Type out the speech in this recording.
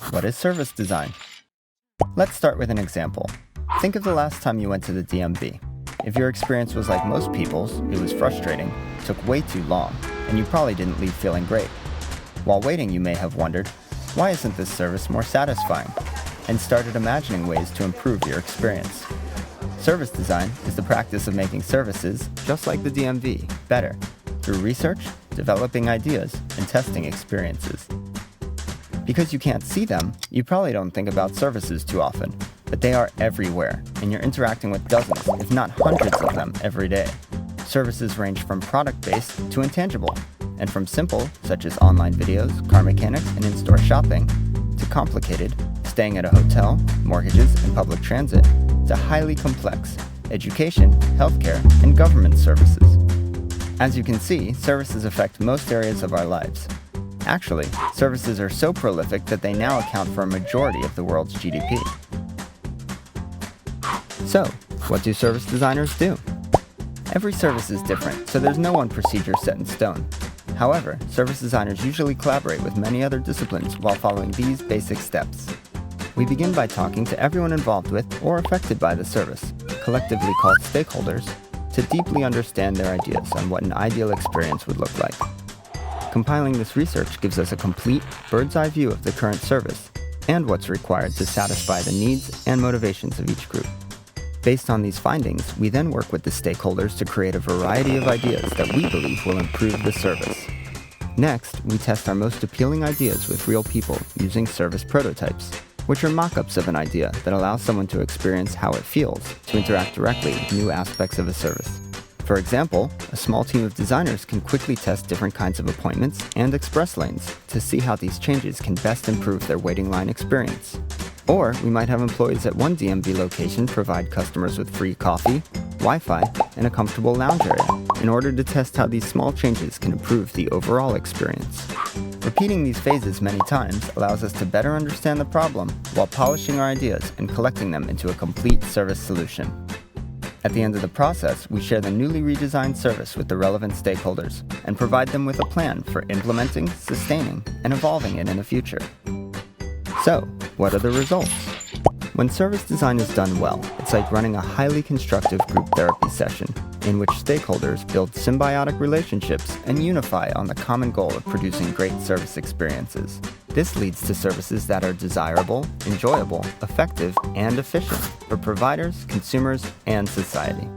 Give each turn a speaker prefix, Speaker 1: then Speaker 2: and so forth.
Speaker 1: what is service design? Let's start with an example. Think of the last time you went to the DMV. If your experience was like most people's, it was frustrating, took way too long, and you probably didn't leave feeling great. While waiting, you may have wondered, why isn't this service more satisfying? And started imagining ways to improve your experience. Service design is the practice of making services, just like the DMV, better, through research, developing ideas, and testing experiences. Because you can't see them, you probably don't think about services too often, but they are everywhere, and you're interacting with dozens, if not hundreds of them every day. Services range from product-based to intangible, and from simple, such as online videos, car mechanics, and in-store shopping, to complicated, staying at a hotel, mortgages, and public transit, to highly complex, education, healthcare, and government services. As you can see, services affect most areas of our lives. Actually, services are so prolific that they now account for a majority of the world's GDP. So, what do service designers do? Every service is different, so there's no one procedure set in stone. However, service designers usually collaborate with many other disciplines while following these basic steps. We begin by talking to everyone involved with or affected by the service, collectively called stakeholders, to deeply understand their ideas on what an ideal experience would look like. Compiling this research gives us a complete, bird's-eye view of the current service and what's required to satisfy the needs and motivations of each group. Based on these findings, we then work with the stakeholders to create a variety of ideas that we believe will improve the service. Next, we test our most appealing ideas with real people using service prototypes, which are mock-ups of an idea that allow someone to experience how it feels to interact directly with new aspects of a service. For example, a small team of designers can quickly test different kinds of appointments and express lanes to see how these changes can best improve their waiting line experience. Or we might have employees at one DMV location provide customers with free coffee, Wi-Fi, and a comfortable lounge area in order to test how these small changes can improve the overall experience. Repeating these phases many times allows us to better understand the problem while polishing our ideas and collecting them into a complete service solution. At the end of the process, we share the newly redesigned service with the relevant stakeholders and provide them with a plan for implementing, sustaining, and evolving it in the future. So, what are the results? When service design is done well, it's like running a highly constructive group therapy session in which stakeholders build symbiotic relationships and unify on the common goal of producing great service experiences. This leads to services that are desirable, enjoyable, effective, and efficient for providers, consumers, and society.